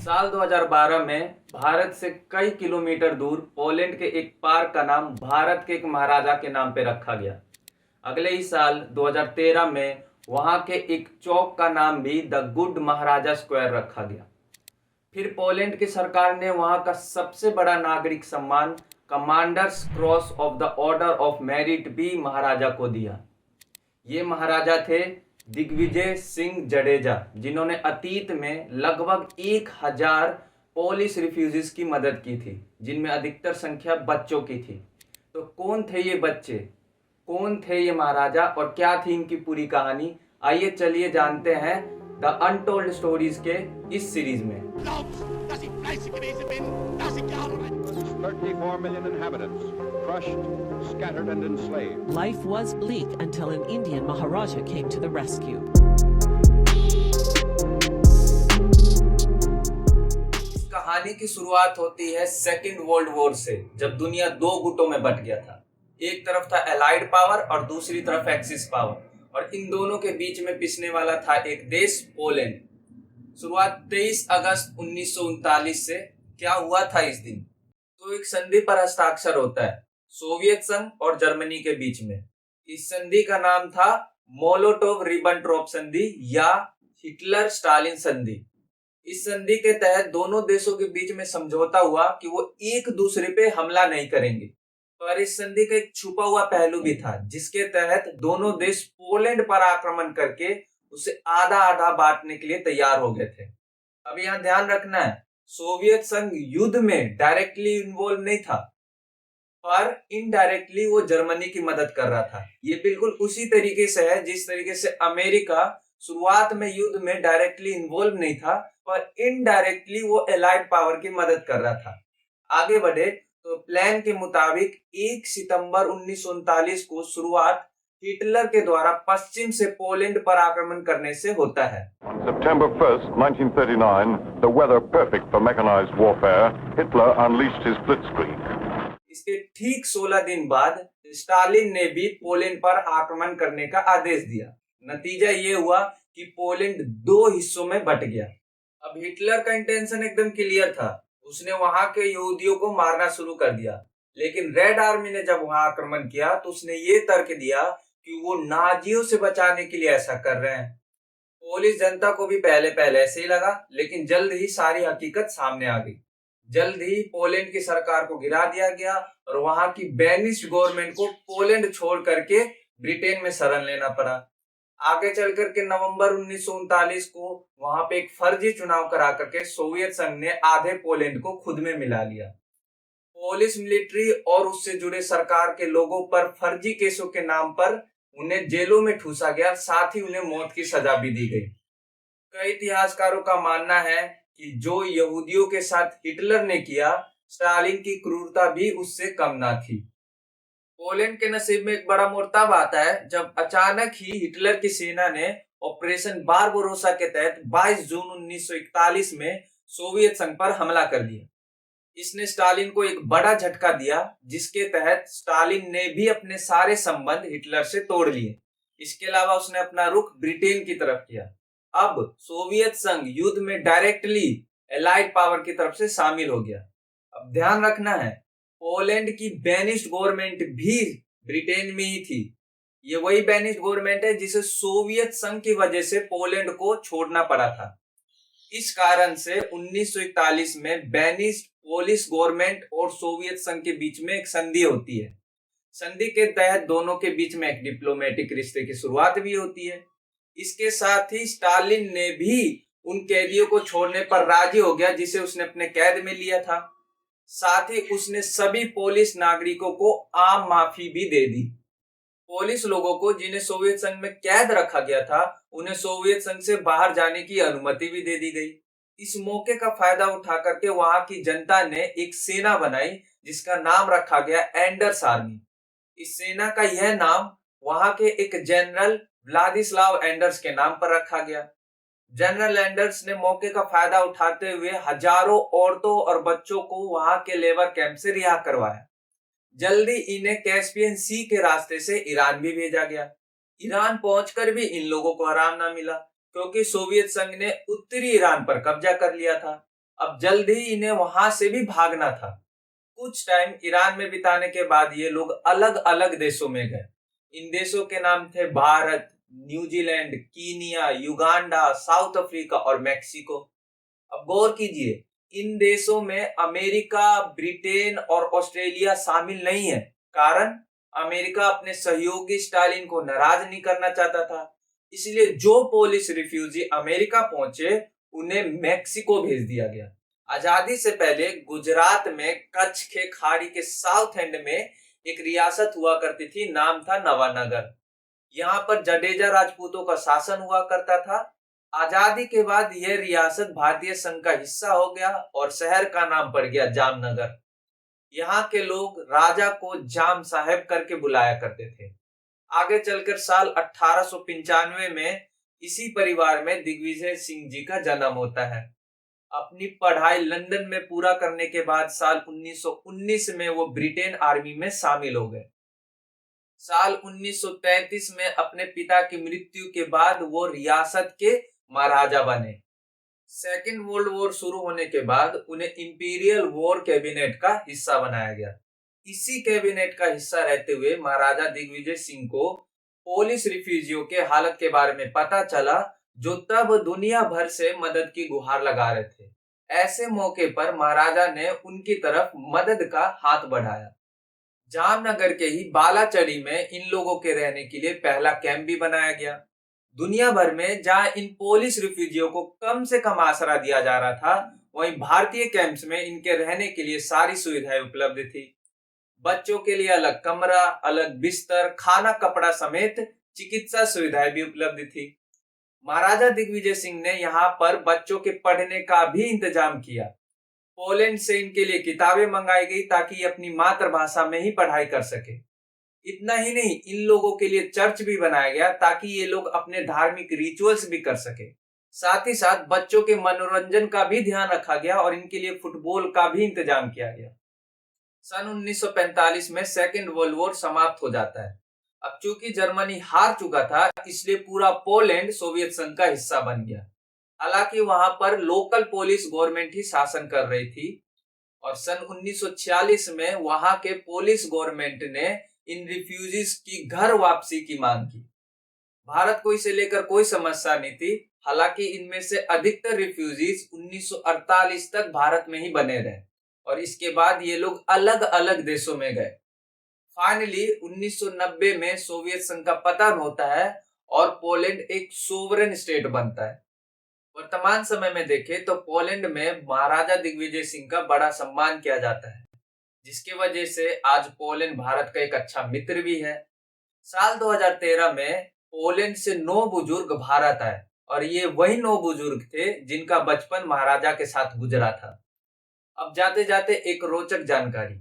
साल 2012 में भारत से कई किलोमीटर दूर पोलैंड के एक पार्क का नाम भारत के एक महाराजा के नाम पे रखा गया। अगले ही साल 2013 में वहां के एक चौक का नाम भी द गुड महाराजा स्क्वायर रखा गया। फिर पोलैंड की सरकार ने वहां का सबसे बड़ा नागरिक सम्मान commanders cross of the order of merit भी महाराजा को दिया। ये महाराजा थे दिग्विजय सिंह जडेजा, जिन्होंने अतीत में लगभग 1000 पोलिश रिफ्यूजीज की मदद की थी, जिनमें अधिकतर संख्या बच्चों की थी। तो कौन थे ये बच्चे, कौन थे ये महाराजा और क्या थी इनकी पूरी कहानी? आइए चलिए जानते हैं द अनटोल्ड स्टोरीज के इस सीरीज में। 34 million inhabitants, crushed, scattered and enslaved. Life was bleak until an Indian Maharaja came to the rescue. इस कहानी की शुरुआत होती है सेकेंड वर्ल्ड वॉर से, जब दुनिया दो गुटों में बट गया था। एक तरफ था एलाइड पावर और दूसरी तरफ एक्सिस पावर, और इन दोनों के बीच में पिसने वाला था एक देश पोलैंड। शुरुआत 23 अगस्त 1939 से। क्या हुआ था इस दिन? तो एक संधि पर हस्ताक्षर होता है सोवियत संघ और जर्मनी के बीच में। इस संधि का नाम था मोलोटोव रिबेंट्रोप संधि या हिटलर स्टालिन संधि। इस संधि के तहत दोनों देशों के बीच में समझौता हुआ कि वो एक दूसरे पे हमला नहीं करेंगे, पर इस संधि का एक छुपा हुआ पहलू भी था, जिसके तहत दोनों देश पोलैंड पर आक्रमण करके उसे आधा आधा बांटने के लिए तैयार हो गए थे। अब यहाँ ध्यान रखना है, सोवियत संघ युद्ध में डायरेक्टली इन्वॉल्व नहीं था, पर इनडायरेक्टली वो जर्मनी की मदद कर रहा था। ये बिल्कुल उसी तरीके से है जिस तरीके से अमेरिका शुरुआत में युद्ध में डायरेक्टली इन्वॉल्व नहीं था, पर इनडायरेक्टली वो एलाइड पावर की मदद कर रहा था। आगे बढ़े तो प्लान के मुताबिक 1 सितंबर 1939 को शुरुआत हिटलर के द्वारा पश्चिम से पोलैंड पर आक्रमण करने से होता है। On September 1st, 1939, the weather perfect for mechanized warfare, Hitler unleashed his blitzkrieg. इसके ठीक 16 दिन बाद स्टालिन ने भी पोलैंड पर आक्रमण करने का आदेश दिया। नतीजा ये हुआ कि पोलैंड दो हिस्सों में बट गया। अब हिटलर का इंटेंशन एकदम क्लियर था, उसने वहां के यहूदियों को मारना शुरू कर दिया। लेकिन रेड आर्मी ने जब वहां आक्रमण किया तो उसने ये तर्क दिया कि वो नाजियों से बचाने के लिए ऐसा कर रहे हैं। पोलिश जनता को भी पहले पहले ऐसे ही लगा, लेकिन जल्द ही सारी हकीकत सामने आ गई। जल्द ही पोलैंड की सरकार को गिरा दिया गया और वहां की बैनिश्ड गवर्नमेंट को पोलैंड छोड़ करके ब्रिटेन में शरण लेना पड़ा। आगे चल करके नवंबर 1939 को वहां पे एक फर्जी चुनाव करा करके सोवियत संघ ने आधे पोलैंड को खुद में मिला लिया। पोलिश मिलिट्री और उससे जुड़े सरकार के लोगों पर फर्जी केसों के नाम पर उन्हें जेलों में ठूसा गया, साथ ही उन्हें मौत की सजा भी दी गई। कई इतिहासकारों का मानना है कि जो यहूदियों के साथ हिटलर ने किया, स्टालिन की क्रूरता भी उससे कम ना थी। पोलैंड के नसीब में एक बड़ा मोड़ तब आता है जब अचानक ही हिटलर की सेना ने ऑपरेशन बारबरोसा के तहत 22 जून 1941 में सोवियत संघ पर हमला कर दिया। इसने स्टालिन को एक बड़ा झटका दिया, जिसके तहत स्टालिन ने भी अपने सारे संबंध हिटलर से तोड़ लिए। इसके अलावा उसने अपना रुख ब्रिटेन की तरफ किया। अब सोवियत संघ युद्ध में डायरेक्टली एलाइड पावर की तरफ से शामिल हो गया। अब ध्यान रखना है, पोलैंड की बैनिश्ड गवर्नमेंट भी ब्रिटेन में ही थी। ये वही बैनिश्ड गवर्नमेंट है जिसे सोवियत संघ की वजह से पोलैंड को छोड़ना पड़ा था। इस कारण से 1941 में बैनिश्ड पोलिश गवर्नमेंट और सोवियत संघ के बीच में एक संधि होती है। संधि के तहत दोनों के बीच में एक डिप्लोमेटिक रिश्ते की शुरुआत भी होती है। इसके साथ ही स्टालिन ने भी उन कैदियों को छोड़ने पर राजी हो गया जिसे उसने अपने कैद में लिया था। साथ ही उसने सभी पोलिश नागरिकों को आम माफी भी दे दी। पोलिश लोगों को जिन्हें सोवियत संघ में कैद रखा गया था, उन्हें सोवियत संघ से बाहर जाने की अनुमति भी दे दी गई। इस मौके का फायदा उठा करके वहां की जनता ने एक सेना बनाई जिसका नाम रखा गया एंडर्स आर्मी। इस सेना का यह नाम वहां के एक जनरल व्लादिस्लाव एंडर्स के नाम पर रखा गया। जनरल एंडर्स ने मौके का फायदा उठाते हुए हजारों औरतों और बच्चों को वहां के लेबर कैंप से रिहा करवाया। जल्दी इन्हें कैस्पियन सी के रास्ते से ईरान भी भेजा गया। ईरान पहुंचकर भी इन लोगों को आराम ना मिला, क्योंकि सोवियत संघ ने उत्तरी ईरान पर कब्जा कर लिया था। अब जल्द ही इन्हें वहां से भी भागना था। कुछ टाइम ईरान में बिताने के बाद ये लोग अलग अलग देशों में गए। इन देशों के नाम थे Bharat, New Zealand, Kenya, Uganda, south Africa और मेक्सिको। अब गौर कीजिए, इन देशों में अमेरिका, ब्रिटेन और ऑस्ट्रेलिया शामिल नहीं है। कारण, अमेरिका अपने सहयोगी स्टालिन को नाराज नहीं करना चाहता था। इसलिए जो पोलिश रिफ्यूजी अमेरिका पहुंचे उन्हें मेक्सिको भेज दिया गया। आजादी से पहले गुजरात में कच्छ के खाड़ी के साउथ एंड में एक रियासत हुआ करती थी, नाम था नवानगर। यहाँ पर जडेजा राजपूतों का शासन हुआ करता था। आजादी के बाद यह रियासत भारतीय संघ का हिस्सा हो गया और शहर का नाम पड़ गया जामनगर। यहाँ के लोग राजा को जाम साहेब करके बुलाया करते थे। आगे चलकर साल 1895 में इसी परिवार में दिग्विजय सिंह जी का जन्म होता है। अपनी पढ़ाई लंदन में पूरा करने के बाद साल 1919 में वो ब्रिटेन आर्मी में शामिल हो गए। साल 1933 में अपने पिता की मृत्यु के बाद वो रियासत के महाराजा बने। सेकेंड वर्ल्ड वॉर शुरू होने के बाद उन्हें इंपीरियल वॉर कैबिनेट का हिस्सा बनाया गया। इसी कैबिनेट का हिस्सा रहते हुए महाराजा दिग्विजय सिंह को पोलिश रिफ्यूजियों के हालत के बारे में पता चला, जो तब दुनिया भर से मदद की गुहार लगा रहे थे। ऐसे मौके पर महाराजा ने उनकी तरफ मदद का हाथ बढ़ाया। जामनगर के ही बालाचड़ी में इन लोगों के रहने के लिए पहला कैंप भी बनाया गया। दुनिया भर में जहां इन पोलिश रिफ्यूजियों को कम से कम आसरा दिया जा रहा था, वहीं भारतीय कैंप्स में इनके रहने के लिए सारी सुविधाएं उपलब्ध थी। बच्चों के लिए अलग कमरा, अलग बिस्तर, खाना, कपड़ा समेत चिकित्सा सुविधाएं भी उपलब्ध थी। महाराजा दिग्विजय सिंह ने यहाँ पर बच्चों के पढ़ने का भी इंतजाम किया। पोलैंड से इनके लिए किताबें मंगाई गई ताकि ये अपनी मातृभाषा में ही पढ़ाई कर सके। इतना ही नहीं, इन लोगों के लिए चर्च भी बनाया गया ताकि ये लोग अपने धार्मिक रिचुअल्स भी कर सके। साथ ही साथ बच्चों के मनोरंजन का भी ध्यान रखा गया और इनके लिए फुटबॉल का भी इंतजाम किया गया। सन 1945 में सेकेंड वर्ल्ड वॉर समाप्त हो जाता है। अब चूंकि जर्मनी हार चुका था, इसलिए पूरा पोलैंड सोवियत संघ का हिस्सा बन गया। हालांकि वहां पर लोकल पोलिश गवर्नमेंट ही शासन कर रही थी और सन 1946 में वहां के पोलिश गवर्नमेंट ने इन रिफ्यूजीज की घर वापसी की मांग की। भारत को इसे लेकर कोई समस्या नहीं थी। हालांकि इनमें से अधिकतर रिफ्यूजीज 1948 तक भारत में ही बने रहे और इसके बाद ये लोग अलग अलग देशों में गए। फाइनली 1990 में सोवियत संघ का पतन होता है और पोलैंड एक सोवरेन स्टेट बनता है। वर्तमान समय में देखें तो पोलैंड में महाराजा दिग्विजय सिंह का बड़ा सम्मान किया जाता है, जिसकी वजह से आज पोलैंड भारत का एक अच्छा मित्र भी है। साल 2013 में पोलैंड से 9 बुजुर्ग भारत आए और ये वही 9 बुजुर्ग थे जिनका बचपन महाराजा के साथ गुजरा था। अब जाते जाते एक रोचक जानकारी।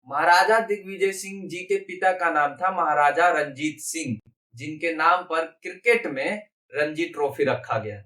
महाराजा दिग्विजय सिंह जी के पिता का नाम था महाराजा रंजीत सिंह, जिनके नाम पर क्रिकेट में रणजी ट्रॉफी रखा गया।